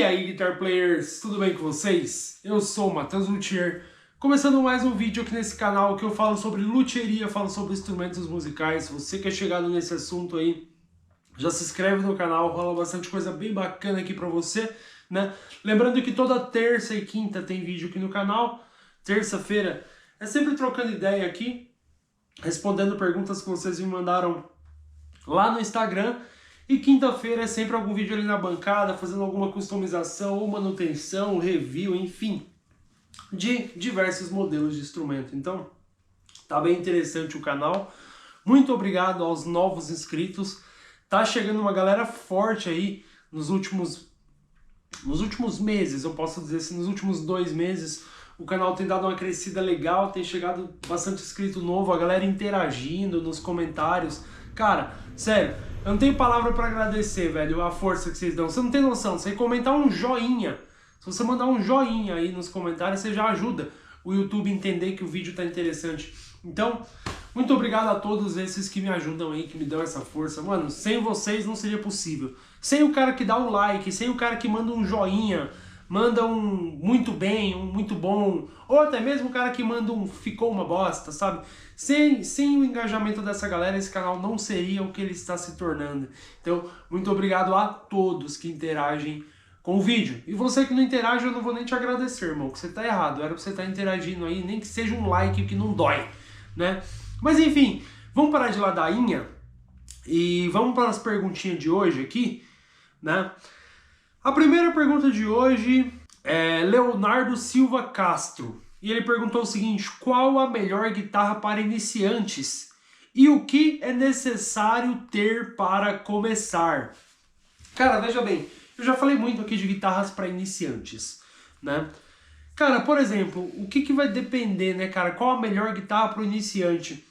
aí, Guitar Players, tudo bem com vocês? Eu sou o Matheus Luthier, começando mais um vídeo aqui nesse canal que eu falo sobre luthieria, falo sobre instrumentos musicais. Se você que é chegado nesse assunto aí, já se inscreve no canal, rola bastante coisa bem bacana aqui pra você, né? Lembrando que toda terça e quinta tem vídeo aqui no canal. Terça-feira é sempre trocando ideia aqui, respondendo perguntas que vocês me mandaram lá no Instagram. E quinta-feira é sempre algum vídeo ali na bancada, fazendo alguma customização ou manutenção, review, enfim, de diversos modelos de instrumento. Então, tá bem interessante o canal. Muito obrigado aos novos inscritos. Tá chegando uma galera forte aí nos últimos meses, eu posso dizer assim, nos últimos 2 meses. O canal tem dado uma crescida legal, tem chegado bastante inscrito novo, a galera interagindo nos comentários. Cara, sério, eu não tenho palavra pra agradecer, velho, a força que vocês dão. Você não tem noção, você comentar um joinha, se você mandar um joinha aí nos comentários, você já ajuda o YouTube a entender que o vídeo tá interessante. Então, muito obrigado a todos esses que me ajudam aí, que me dão essa força. Mano, sem vocês não seria possível. Sem o cara que dá um like, sem o cara que manda um joinha, manda um muito bem, um muito bom, ou até mesmo o cara que manda um ficou uma bosta, sabe? Sem o engajamento dessa galera, esse canal não seria o que ele está se tornando. Então, muito obrigado a todos que interagem com o vídeo. E você que não interage, eu não vou nem te agradecer, irmão, que você tá errado. Era pra você estar interagindo aí, nem que seja um like que não dói, né? Mas enfim, vamos parar de ladainha e vamos para as perguntinhas de hoje aqui, né? A primeira pergunta de hoje é Leonardo Silva Castro. E ele perguntou o seguinte: qual a melhor guitarra para iniciantes? E o que é necessário ter para começar? Cara, veja bem, eu já falei muito aqui de guitarras para iniciantes, né? Cara, por exemplo, o que vai depender, né, cara? Qual a melhor guitarra para o iniciante?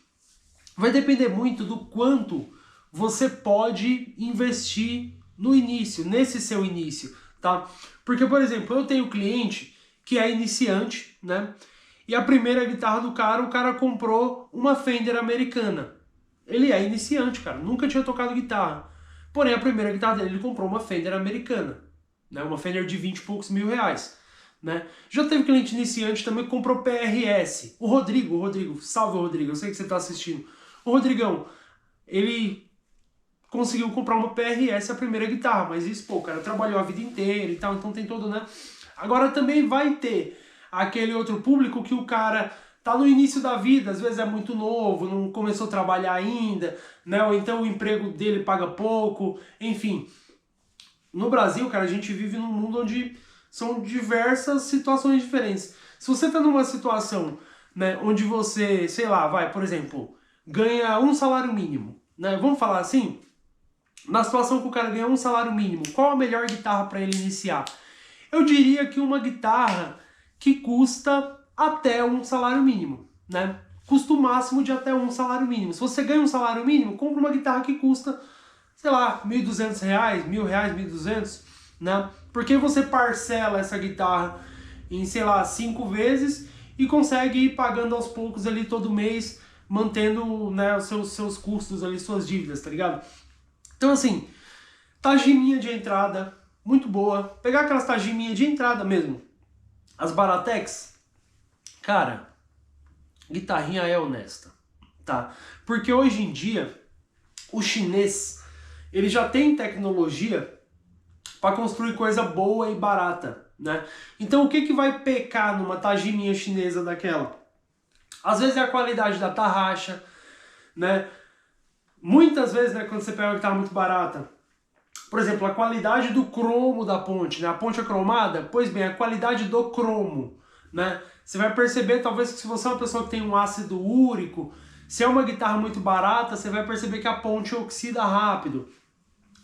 Vai depender muito do quanto você pode investir no início, nesse seu início, tá? Porque, por exemplo, eu tenho cliente que é iniciante, né? E a primeira guitarra do cara, o cara comprou uma Fender americana. Ele é iniciante, cara, nunca tinha tocado guitarra. Porém, a primeira guitarra dele, ele comprou uma Fender americana, né? Uma Fender de 20 e poucos mil reais, né? Já teve cliente iniciante também que comprou PRS. O Rodrigo, salve Rodrigo, eu sei que você tá assistindo. O Rodrigão, ele conseguiu comprar uma PRS, a primeira guitarra, mas isso, pô, o cara trabalhou a vida inteira e tal, então tem todo, né? Agora também vai ter aquele outro público que o cara tá no início da vida, às vezes é muito novo, não começou a trabalhar ainda, né? Ou então o emprego dele paga pouco, enfim. No Brasil, cara, a gente vive num mundo onde são diversas situações diferentes. Se você tá numa situação, né, onde você, sei lá, vai, por exemplo, ganha um salário mínimo, né? Vamos falar assim? Na situação que o cara ganha um salário mínimo, qual a melhor guitarra para ele iniciar? Eu diria que uma guitarra que custa até um salário mínimo, né? Custo máximo de até um salário mínimo. Se você ganha um salário mínimo, compra uma guitarra que custa, sei lá, R$1.200, R$1.000, 1.200, né? Porque você parcela essa guitarra em, sei lá, 5 vezes e consegue ir pagando aos poucos ali todo mês, mantendo, né, os seus custos ali, suas dívidas, tá ligado? Então assim, tajiminha de entrada, muito boa. Pegar aquelas tajiminhas de entrada mesmo, as Baratex, cara, guitarrinha é honesta, tá? Porque hoje em dia, o chinês, ele já tem tecnologia para construir coisa boa e barata, né? Então o que vai pecar numa tajiminha chinesa daquela? Às vezes é a qualidade da tarraxa, né? Muitas vezes, né, quando você pega uma guitarra muito barata, por exemplo, a qualidade do cromo da ponte, né? A ponte é cromada, pois bem, a qualidade do cromo, né? Você vai perceber, talvez, que se você é uma pessoa que tem um ácido úrico, se é uma guitarra muito barata, você vai perceber que a ponte oxida rápido.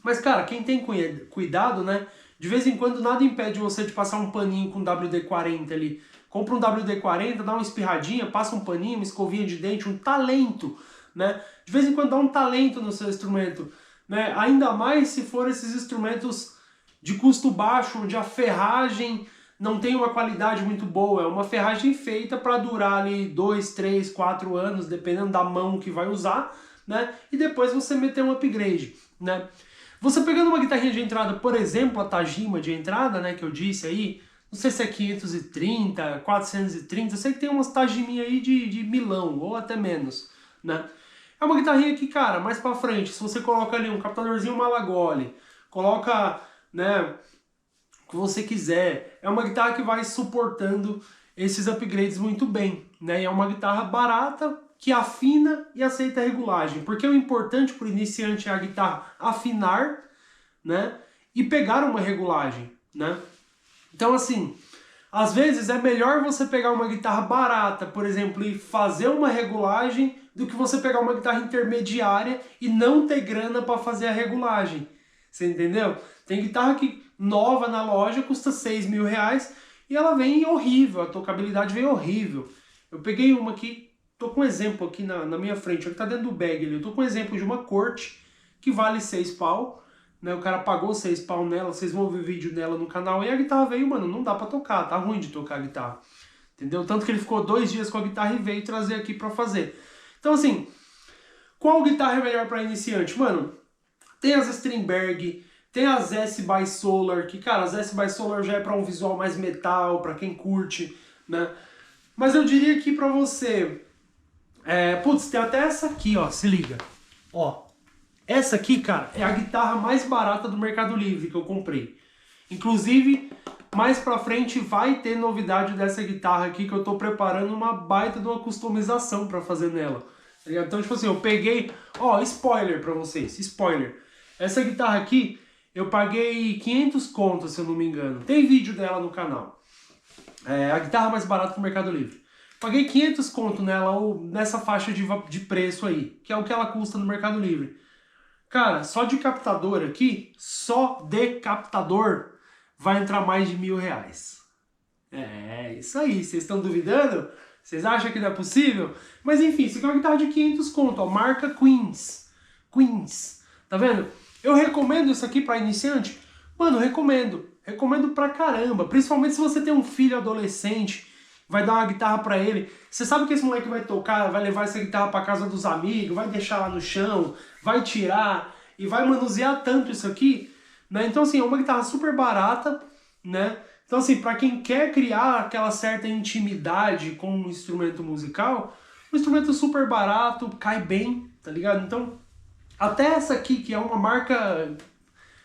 Mas, cara, quem tem cuidado, né? De vez em quando nada impede você de passar um paninho com WD-40 ali. Compra um WD-40, dá uma espirradinha, passa um paninho, uma escovinha de dente, um talento, né? De vez em quando dá um talento no seu instrumento, né? Ainda mais se for esses instrumentos de custo baixo, onde a ferragem não tem uma qualidade muito boa. É uma ferragem feita para durar ali 2, 3, 4 anos, dependendo da mão que vai usar, né? E depois você meter um upgrade, né? Você pegando uma guitarrinha de entrada, por exemplo, a Tajima de entrada, né, que eu disse aí, não sei se é 530, 430, eu sei que tem umas Tajiminha aí de milão, ou até menos, né? É uma guitarrinha que, cara, mais pra frente, se você coloca ali um captadorzinho Malagoli, coloca, né, o que você quiser, é uma guitarra que vai suportando esses upgrades muito bem, né? E é uma guitarra barata, que afina e aceita a regulagem, porque o importante para o iniciante é a guitarra afinar, né, e pegar uma regulagem, né? Então, assim, às vezes é melhor você pegar uma guitarra barata, por exemplo, e fazer uma regulagem, do que você pegar uma guitarra intermediária e não ter grana para fazer a regulagem. Você entendeu? Tem guitarra que nova na loja custa 6 mil reais e ela vem horrível, a tocabilidade vem horrível. Eu peguei uma aqui, tô com um exemplo aqui na minha frente, que tá dentro do bag ali. Eu tô com um exemplo de uma corte que vale 6 pau, né? O cara pagou 6 pau nela, vocês vão ver vídeo dela no canal. E a guitarra veio, mano, não dá pra tocar, tá ruim de tocar a guitarra. Entendeu? Tanto que ele ficou 2 dias com a guitarra e veio trazer aqui pra fazer. Então, assim, qual guitarra é melhor pra iniciante? Mano, tem as Strindberg, tem as S-By Solar, que, cara, as S-By Solar já é pra um visual mais metal, pra quem curte, né? Mas eu diria que pra você... putz, tem até essa aqui, ó, se liga. Ó, essa aqui, cara, é a guitarra mais barata do Mercado Livre que eu comprei. Inclusive, mais pra frente vai ter novidade dessa guitarra aqui, que eu tô preparando uma baita de uma customização pra fazer nela. Então, tipo assim, eu peguei... Ó, spoiler pra vocês, spoiler. Essa guitarra aqui, eu paguei 500 contos, se eu não me engano. Tem vídeo dela no canal. É a guitarra mais barata do Mercado Livre. Paguei 500 conto nela, ou nessa faixa de preço aí, que é o que ela custa no Mercado Livre. Cara, só de captador aqui, só de captador, vai entrar mais de R$1.000. É, isso aí, vocês estão duvidando? Vocês acham que não é possível? Mas enfim, isso aqui é uma guitarra de 500 conto, ó, marca Queens. Queens, tá vendo? Eu recomendo isso aqui pra iniciante? Mano, recomendo. Recomendo pra caramba. Principalmente se você tem um filho adolescente, vai dar uma guitarra pra ele. Você sabe que esse moleque vai tocar, vai levar essa guitarra pra casa dos amigos, vai deixar lá no chão, vai tirar e vai manusear tanto isso aqui, né? Então, assim, é uma guitarra super barata, né? Então, assim, pra quem quer criar aquela certa intimidade com um instrumento musical, um instrumento super barato, cai bem, tá ligado? Então, até essa aqui, que é uma marca...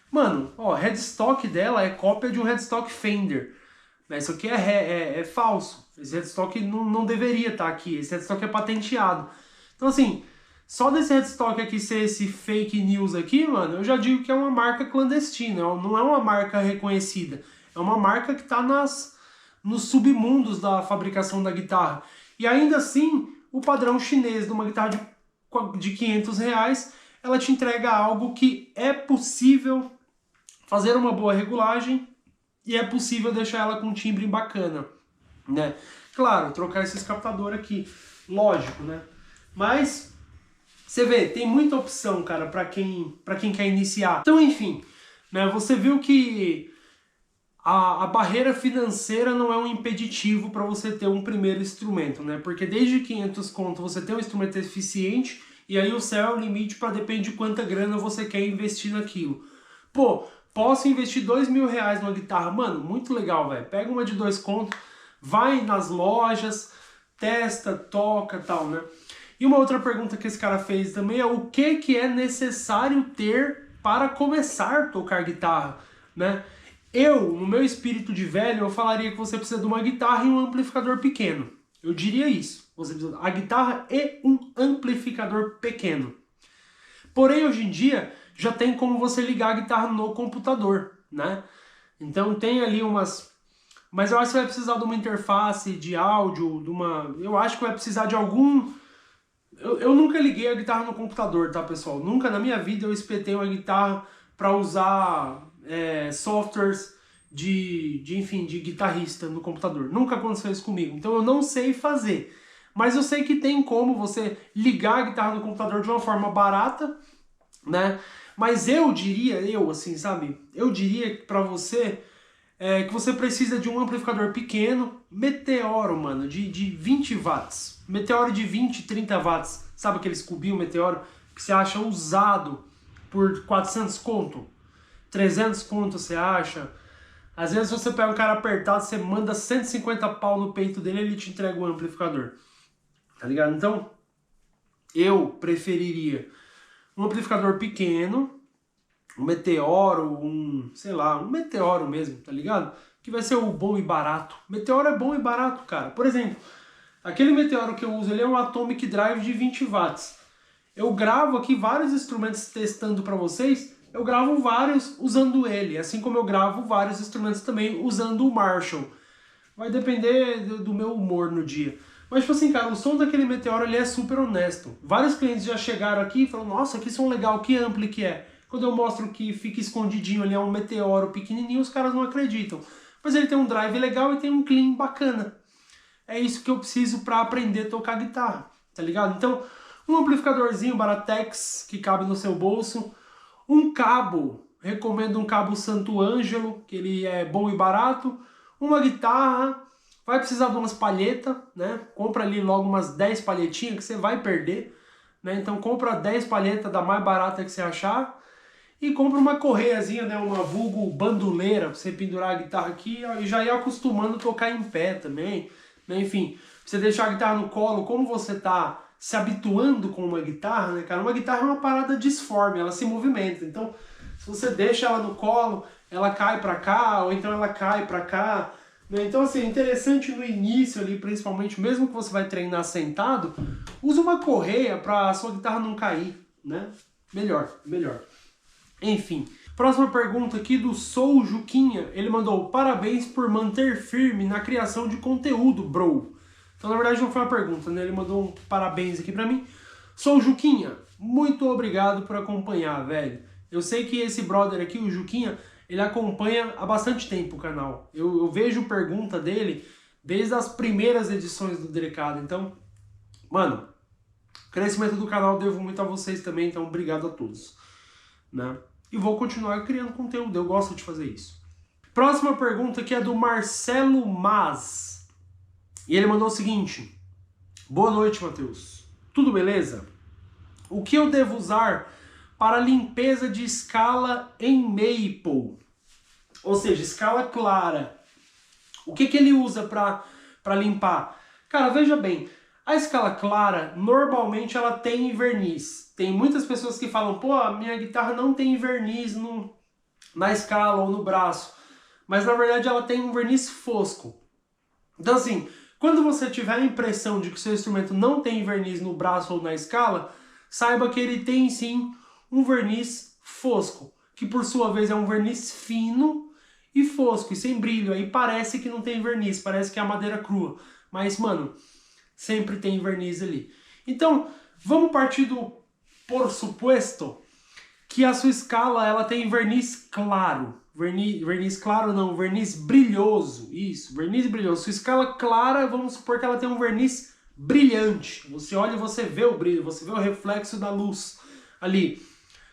Mano, ó, headstock dela é cópia de um headstock Fender. Isso aqui é falso. Esse headstock não deveria estar aqui. Esse headstock é patenteado. Então, assim, só desse headstock aqui ser esse fake news aqui, mano, eu já digo que é uma marca clandestina. Não é uma marca reconhecida. É uma marca que tá nos submundos da fabricação da guitarra. E ainda assim, o padrão chinês de uma guitarra de 500 reais, ela te entrega algo que é possível fazer uma boa regulagem e é possível deixar ela com um timbre bacana, né? Claro, trocar esses captadores aqui, lógico, né? Mas, você vê, tem muita opção, cara, pra quem quer iniciar. Então, enfim, né? Você viu que a barreira financeira não é um impeditivo para você ter um primeiro instrumento, né? Porque desde 500 conto você tem um instrumento eficiente e aí o céu é o limite para depende de quanta grana você quer investir naquilo. Pô, posso investir R$2.000 numa guitarra? Mano, muito legal, velho. Pega uma de 2 contos, vai nas lojas, testa, toca e tal, né? E uma outra pergunta que esse cara fez também é o que é necessário ter para começar a tocar guitarra, né? Eu, no meu espírito de velho, eu falaria que você precisa de uma guitarra e um amplificador pequeno. Eu diria isso. Você precisa a guitarra e um amplificador pequeno. Porém, hoje em dia, já tem como você ligar a guitarra no computador, né? Então tem ali umas... Mas eu acho que você vai precisar de uma interface de áudio, eu acho que vai precisar de algum... Eu nunca liguei a guitarra no computador, tá, pessoal? Nunca na minha vida eu espetei uma guitarra para usar softwares enfim, de guitarrista no computador. Nunca aconteceu isso comigo. Então eu não sei fazer. Mas eu sei que tem como você ligar a guitarra no computador de uma forma barata, né? Mas eu diria, assim, sabe? Eu diria pra você que você precisa de um amplificador pequeno, Meteoro, mano, de 20 watts. Meteoro de 20, 30 watts. Sabe aqueles cubinhos Meteoro que você acha usado por 400 conto, 300 conto você acha. Às vezes você pega um cara apertado, você manda 150 pau no peito dele e ele te entrega um amplificador, tá ligado? Então, eu preferiria um amplificador pequeno, um Meteoro, sei lá, um Meteoro mesmo, tá ligado? Que vai ser o bom e barato. Meteoro é bom e barato, cara. Por exemplo, aquele Meteoro que eu uso, ele é um Atomic Drive de 20 watts. Eu gravo aqui vários instrumentos testando pra vocês, eu gravo vários usando ele, assim como eu gravo vários instrumentos também usando o Marshall. Vai depender do meu humor no dia. Mas, tipo assim, cara, o som daquele Meteoro, ele é super honesto. Vários clientes já chegaram aqui e falaram, nossa, que som legal, que ampli que é. Quando eu mostro que fica escondidinho ali, é um Meteoro pequenininho, os caras não acreditam. Mas ele tem um drive legal e tem um clean bacana. É isso que eu preciso pra aprender a tocar guitarra, tá ligado? Então, um amplificadorzinho Baratex, que cabe no seu bolso. Um cabo, recomendo um cabo Santo Ângelo, que ele é bom e barato. Uma guitarra, vai precisar de umas palhetas, né? Compra ali logo umas 10 palhetinhas que você vai perder, né? Então compra 10 palhetas da mais barata que você achar. E compra uma correiazinha, né? Uma vulgo bandoleira, pra você pendurar a guitarra aqui e já ir acostumando a tocar em pé também, né? Enfim, pra você deixar a guitarra no colo, como você tá se habituando com uma guitarra, né, cara? Uma guitarra é uma parada disforme, ela se movimenta. Então, se você deixa ela no colo, ela cai pra cá, ou então ela cai pra cá, né? Então, assim, é interessante no início ali, principalmente, mesmo que você vai treinar sentado, usa uma correia pra sua guitarra não cair, né? Melhor, melhor. Enfim, próxima pergunta aqui do Sou Juquinha. Ele mandou, parabéns por manter firme na criação de conteúdo, bro. Então, na verdade, não foi uma pergunta, né? Ele mandou um parabéns aqui pra mim. Sou Juquinha, muito obrigado por acompanhar, velho. Eu sei que esse brother aqui, o Juquinha, ele acompanha há bastante tempo o canal. Eu vejo pergunta dele desde as primeiras edições do Delicado. Então, mano, o crescimento do canal eu devo muito a vocês também, então obrigado a todos, né? E vou continuar criando conteúdo, eu gosto de fazer isso. Próxima pergunta aqui é do Marcelo Mas. E ele mandou o seguinte: boa noite, Matheus. Tudo beleza? O que eu devo usar para limpeza de escala em Maple? Ou seja, escala clara. O que ele usa para limpar? Cara, veja bem, a escala clara, normalmente ela tem verniz. Tem muitas pessoas que falam, pô, a minha guitarra não tem verniz na escala ou no braço. Mas na verdade ela tem um verniz fosco. Então assim, quando você tiver a impressão de que o seu instrumento não tem verniz no braço ou na escala, saiba que ele tem sim um verniz fosco, que por sua vez é um verniz fino e fosco, e sem brilho. Aí parece que não tem verniz, parece que é a madeira crua. Mas, mano, sempre tem verniz ali. Então, vamos partir do por suposto que a sua escala ela tem verniz claro. Verniz claro não, verniz brilhoso. Isso, verniz brilhoso. Sua escala clara, vamos supor que ela tem um verniz brilhante. Você olha e você vê o brilho, você vê o reflexo da luz ali.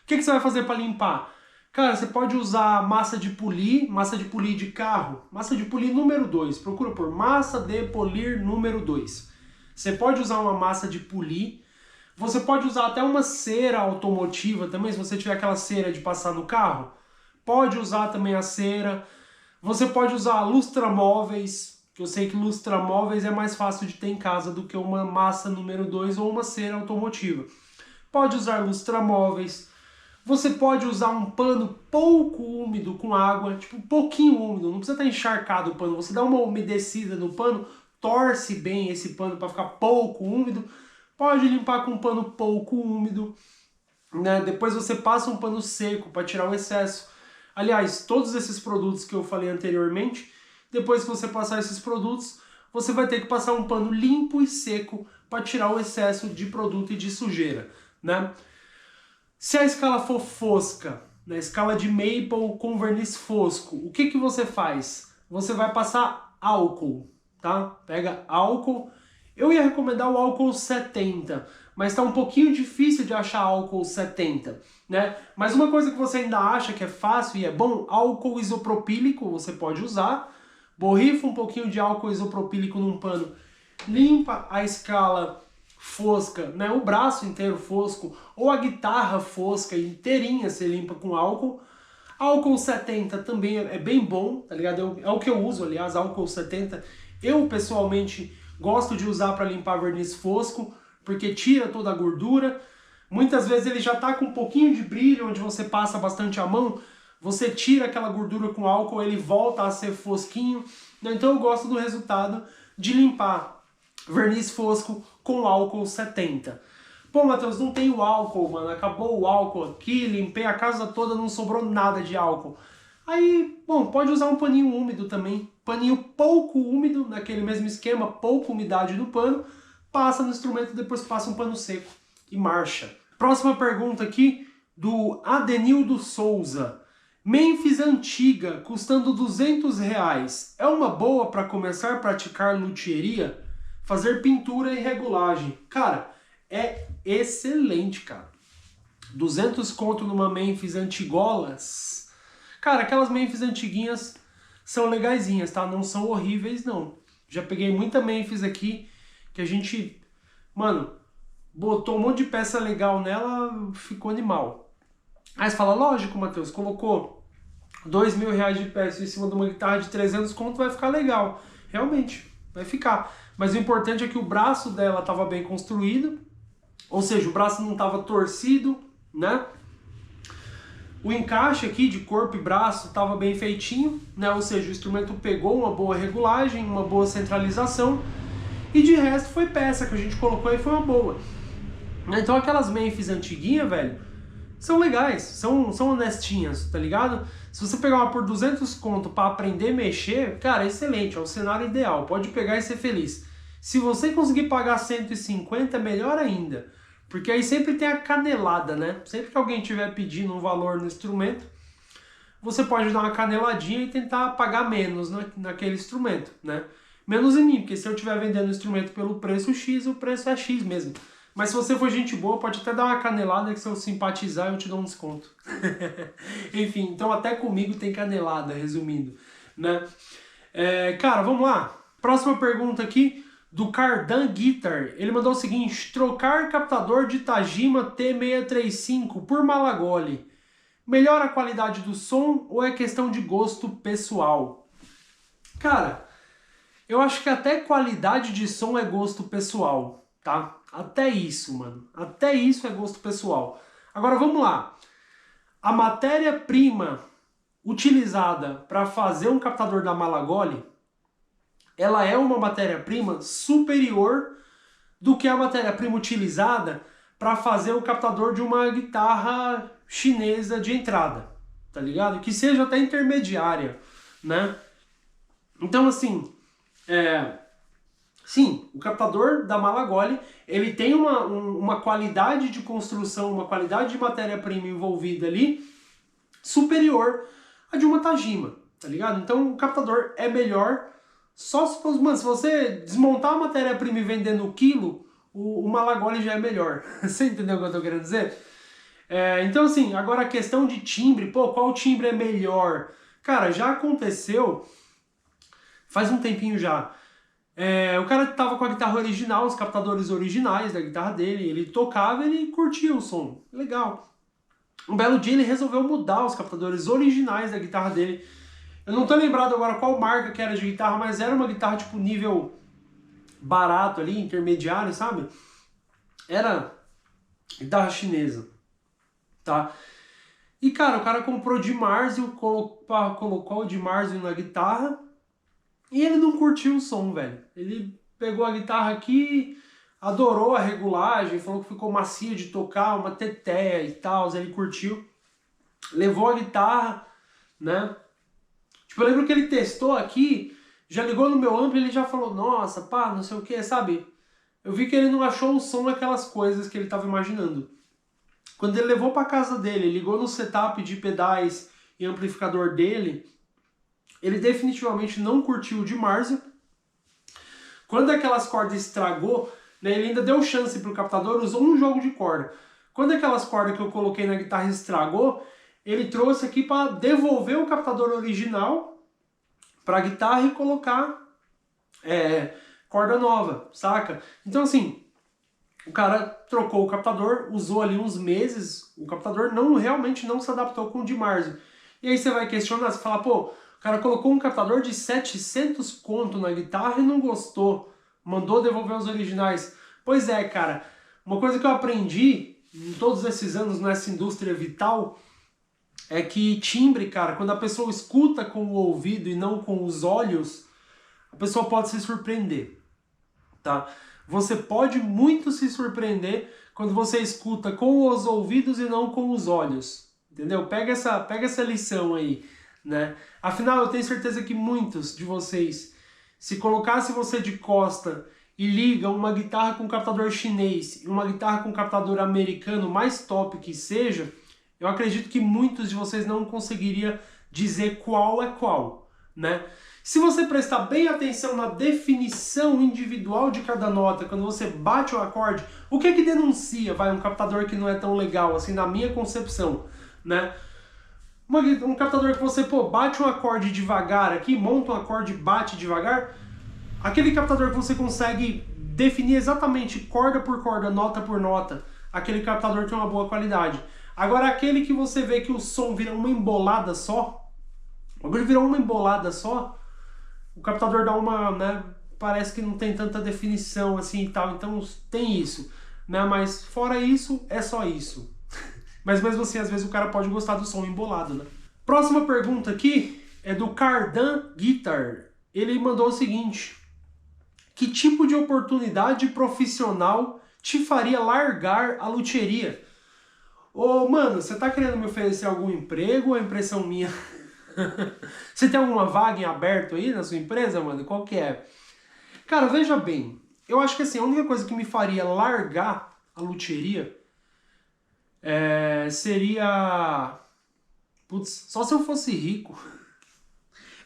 O que você vai fazer para limpar? Cara, você pode usar massa de polir de carro, massa de polir número 2. Procura por massa de polir número 2. Você pode usar uma massa de polir. Você pode usar até uma cera automotiva também, se você tiver aquela cera de passar no carro. Pode usar também a cera. Você pode usar lustramóveis, que eu sei que lustramóveis é mais fácil de ter em casa do que uma massa número 2 ou uma cera automotiva. Pode usar lustramóveis. Você pode usar um pano pouco úmido com água, tipo um pouquinho úmido, não precisa estar encharcado o pano. Você dá uma umedecida no pano, torce bem esse pano para ficar pouco úmido. Pode limpar com um pano pouco úmido, né? Depois você passa um pano seco para tirar o excesso. Aliás, todos esses produtos que eu falei anteriormente, depois que você passar esses produtos, você vai ter que passar um pano limpo e seco para tirar o excesso de produto e de sujeira, né? Se a escala for fosca, na escala de Maple com verniz fosco, o que você faz? Você vai passar álcool, tá? Pega álcool. Eu ia recomendar o álcool 70, mas tá um pouquinho difícil de achar álcool 70, né? Mas uma coisa que você ainda acha que é fácil e é bom, álcool isopropílico você pode usar. Borrifa um pouquinho de álcool isopropílico num pano, limpa a escala fosca, né, o braço inteiro fosco, ou a guitarra fosca inteirinha você limpa com álcool. Álcool 70 também é bem bom, tá ligado? É o que eu uso, aliás, álcool 70. Eu, pessoalmente, gosto de usar para limpar verniz fosco, porque tira toda a gordura. Muitas vezes ele já tá com um pouquinho de brilho, onde você passa bastante a mão, você tira aquela gordura com álcool, ele volta a ser fosquinho. Então eu gosto do resultado de limpar verniz fosco com álcool 70. Pô, Matheus, não tem o álcool, mano, acabou o álcool aqui, limpei a casa toda, não sobrou nada de álcool. Aí, bom, pode usar um paninho úmido também, paninho pouco úmido, naquele mesmo esquema, pouca umidade no pano, passa no instrumento, depois passa um pano seco e marcha. Próxima pergunta aqui, do Adenildo Souza. Memphis antiga, custando R$200, é uma boa para começar a praticar luthieria? Fazer pintura e regulagem. Cara, é excelente, cara. 200 conto numa Memphis antigolas. Cara, aquelas Memphis antiguinhas são legaisinhas, tá? Não são horríveis, não. Já peguei muita Memphis aqui que a gente, mano, botou um monte de peça legal nela, ficou animal. Aí você fala, lógico, Matheus, colocou R$2.000 de peça em cima de uma guitarra de 300 conto, vai ficar legal. Realmente, vai ficar. Mas o importante é que o braço dela estava bem construído, ou seja, o braço não estava torcido, né? O encaixe aqui de corpo e braço estava bem feitinho, né? Ou seja, o instrumento pegou uma boa regulagem, uma boa centralização, e de resto foi peça que a gente colocou e foi uma boa. Então aquelas Memphis antiguinhas, velho, são legais, são honestinhas, tá ligado? Se você pegar uma por 200 conto para aprender a mexer, cara, é excelente, é o cenário ideal, pode pegar e ser feliz. Se você conseguir pagar 150, melhor ainda, porque aí sempre tem a canelada, né? Sempre que alguém estiver pedindo um valor no instrumento, você pode dar uma caneladinha e tentar pagar menos naquele instrumento, né? Menos em mim, porque se eu estiver vendendo o instrumento pelo preço X, o preço é X mesmo. Mas se você for gente boa, pode até dar uma canelada que se eu simpatizar eu te dou um desconto. Enfim, então até comigo tem canelada, resumindo, né? Cara, vamos lá. Próxima pergunta aqui do Cardan Guitar. Ele mandou o seguinte: trocar captador de Tajima T635 por Malagoli. Melhora a qualidade do som ou é questão de gosto pessoal? Cara, eu acho que até qualidade de som é gosto pessoal, tá? Até isso, mano. Até isso é gosto pessoal. Agora vamos lá. A matéria-prima utilizada para fazer um captador da Malagoli, ela é uma matéria-prima superior do que a matéria-prima utilizada para fazer o captador de uma guitarra chinesa de entrada, tá ligado? Que seja até intermediária, né? Então, assim, sim, o captador da Malagoli, ele tem uma qualidade de construção, uma qualidade de matéria-prima envolvida ali superior à de uma Tajima, tá ligado? Então o captador é melhor, só se fosse, mano, se você desmontar a matéria-prima e vender no quilo, o Malagoli já é melhor. Você entendeu o que eu tô querendo dizer? Então assim, agora a questão de timbre, pô, qual timbre é melhor? Cara, já aconteceu, faz um tempinho já. O cara tava com a guitarra original, os captadores originais da guitarra dele, ele tocava e ele curtia o som, legal. Um belo dia ele resolveu mudar os captadores originais da guitarra dele. Eu não tô lembrado agora qual marca que era de guitarra, mas era uma guitarra tipo nível barato ali, intermediário, sabe? Era guitarra chinesa, tá? E cara, o cara comprou de Marzio, colocou de Marzio na guitarra e ele não curtiu o som, velho. Ele pegou a guitarra aqui, adorou a regulagem, falou que ficou macia de tocar, uma teteia e tal, ele curtiu. Levou a guitarra, né? Tipo, eu lembro que ele testou aqui, já ligou no meu ampli e ele já falou, nossa, pá, não sei o que, sabe? Eu vi que ele não achou o som daquelas coisas que ele estava imaginando. Quando ele levou para casa dele, ligou no setup de pedais e amplificador dele, ele definitivamente não curtiu o de Marzio. Quando aquelas cordas estragou, né, ele ainda deu chance pro captador, usou um jogo de corda. Quando aquelas cordas que eu coloquei na guitarra estragou, ele trouxe aqui para devolver o captador original para a guitarra e colocar corda nova, saca? Então assim, O cara trocou o captador, usou ali uns meses, o captador realmente não se adaptou com o de Marzo. E aí você vai questionar, você fala, pô, o cara colocou um captador de 700 conto na guitarra e não gostou, mandou devolver os originais. Pois é, cara, uma coisa que eu aprendi em todos esses anos nessa indústria vital é que timbre, cara, quando a pessoa escuta com o ouvido e não com os olhos, a pessoa pode se surpreender, tá? Você pode muito se surpreender quando você escuta com os ouvidos e não com os olhos, entendeu? Pega essa lição aí, né? Afinal, eu tenho certeza que muitos de vocês, se colocasse você de costa e liga uma guitarra com captador chinês e uma guitarra com captador americano, mais top que seja, eu acredito que muitos de vocês não conseguiriam dizer qual é qual, né? Se você prestar bem atenção na definição individual de cada nota, quando você bate o acorde, o que denuncia, um captador que não é tão legal, assim, na minha concepção, né? Um captador que você, pô, bate um acorde devagar aqui, monta um acorde e bate devagar, aquele captador que você consegue definir exatamente corda por corda, nota por nota, aquele captador tem uma boa qualidade. Agora aquele que você vê que o som vira uma embolada só, o bagulho virou uma embolada só, o captador dá uma, né, parece que não tem tanta definição assim e tal, então tem isso, né, mas fora isso, é só isso. Mas mesmo assim, às vezes o cara pode gostar do som embolado, né. Próxima pergunta aqui é do Cardan Guitar. Ele mandou o seguinte: que tipo de oportunidade profissional te faria largar a luthieria? Ô, mano, você tá querendo me oferecer algum emprego ou é impressão minha? Você tem alguma vaga em aberto aí na sua empresa, mano? Qual que é? Cara, veja bem, eu acho que assim, a única coisa que me faria largar a luthieria seria... Putz, só se eu fosse rico.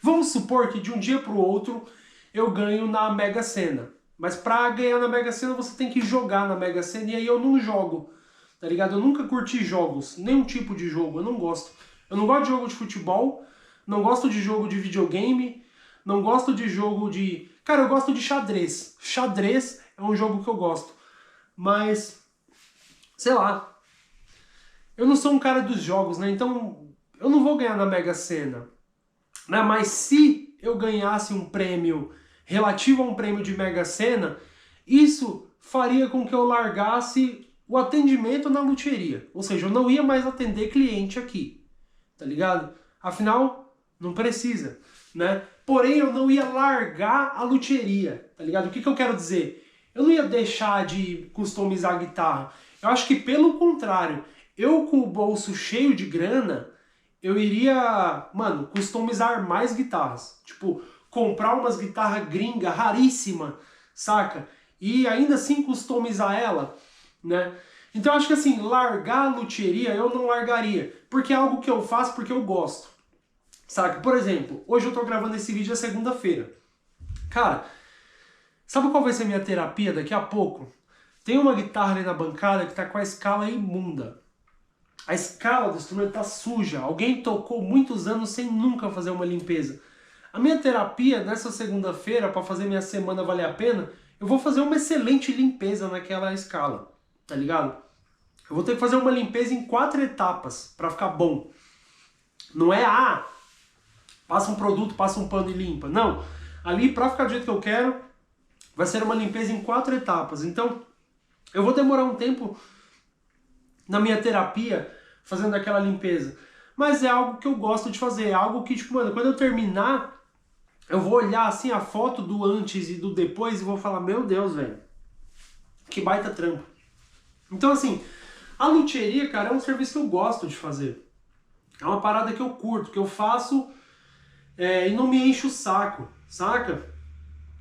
Vamos supor que de um dia pro outro eu ganho na Mega Sena. Mas pra ganhar na Mega Sena você tem que jogar na Mega Sena e aí eu não jogo. Tá ligado? Eu nunca curti jogos, nenhum tipo de jogo, eu não gosto. Eu não gosto de jogo de futebol, não gosto de jogo de videogame, não gosto de jogo de... Cara, eu gosto de xadrez. Xadrez é um jogo que eu gosto. Mas, sei lá, eu não sou um cara dos jogos, né? Então, eu não vou ganhar na Mega Sena, né? Mas se eu ganhasse um prêmio relativo a um prêmio de Mega Sena, isso faria com que eu largasse o atendimento na luthieria. Ou seja, eu não ia mais atender cliente aqui, tá ligado? Afinal, não precisa, né? Porém, eu não ia largar a luthieria, tá ligado? O que eu quero dizer? Eu não ia deixar de customizar a guitarra. Eu acho que, pelo contrário, eu com o bolso cheio de grana, eu iria, mano, customizar mais guitarras. Tipo, comprar umas guitarras gringa raríssima, saca? E ainda assim customizar ela, né? Então eu acho que assim, largar a luthieria eu não largaria, porque é algo que eu faço porque eu gosto, saca? Por exemplo, hoje eu tô gravando esse vídeo na segunda-feira. Cara, sabe qual vai ser minha terapia daqui a pouco? Tem uma guitarra ali na bancada que tá com a escala imunda. A escala do instrumento tá suja, alguém tocou muitos anos sem nunca fazer uma limpeza. A minha terapia nessa segunda-feira, para fazer minha semana valer a pena, eu vou fazer uma excelente limpeza naquela escala, tá ligado? Eu vou ter que fazer uma limpeza em 4 etapas para ficar bom. Não é, passa um produto, passa um pano e limpa. Não, ali para ficar do jeito que eu quero, vai ser uma limpeza em 4 etapas. Então, eu vou demorar um tempo na minha terapia fazendo aquela limpeza. Mas é algo que eu gosto de fazer, é algo que, tipo, mano, quando eu terminar, eu vou olhar assim a foto do antes e do depois e vou falar, meu Deus, velho, que baita trampo. Então, assim, a luthieria, cara, é um serviço que eu gosto de fazer. É uma parada que eu curto, que eu faço e não me enche o saco, saca?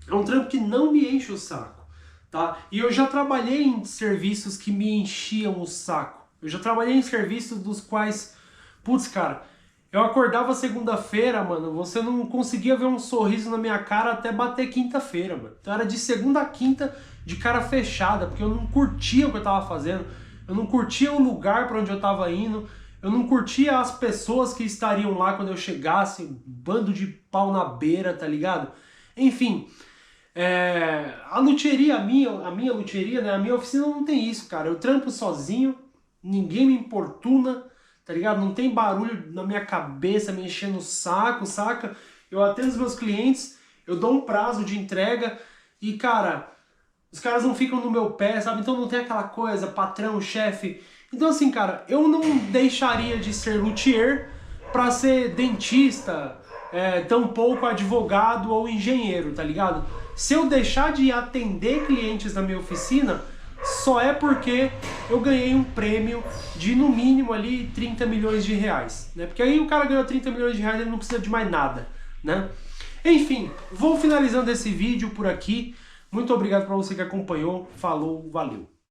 É um trampo que não me enche o saco, tá? E eu já trabalhei em serviços que me enchiam o saco. Eu já trabalhei em serviços dos quais, putz, cara, eu acordava segunda-feira, mano, você não conseguia ver um sorriso na minha cara até bater quinta-feira, mano. Então era de segunda a quinta de cara fechada, porque eu não curtia o que eu tava fazendo, eu não curtia o lugar para onde eu tava indo, eu não curtia as pessoas que estariam lá quando eu chegasse, um bando de pau na beira, tá ligado? Enfim, A luthieria, a minha luthieria, né? A minha oficina não tem isso, cara. Eu trampo sozinho, ninguém me importuna, tá ligado? Não tem barulho na minha cabeça me enchendo o saco, saca? Eu atendo os meus clientes, eu dou um prazo de entrega e, cara, os caras não ficam no meu pé, sabe? Então não tem aquela coisa, patrão, chefe. Então assim, cara, eu não deixaria de ser luthier pra ser dentista, tampouco advogado ou engenheiro, tá ligado? Se eu deixar de atender clientes na minha oficina, só é porque eu ganhei um prêmio de no mínimo ali 30 milhões de reais, né? Porque aí o cara ganhou 30 milhões de reais e ele não precisa de mais nada, né? Enfim, vou finalizando esse vídeo por aqui. Muito obrigado para você que acompanhou. Falou, valeu!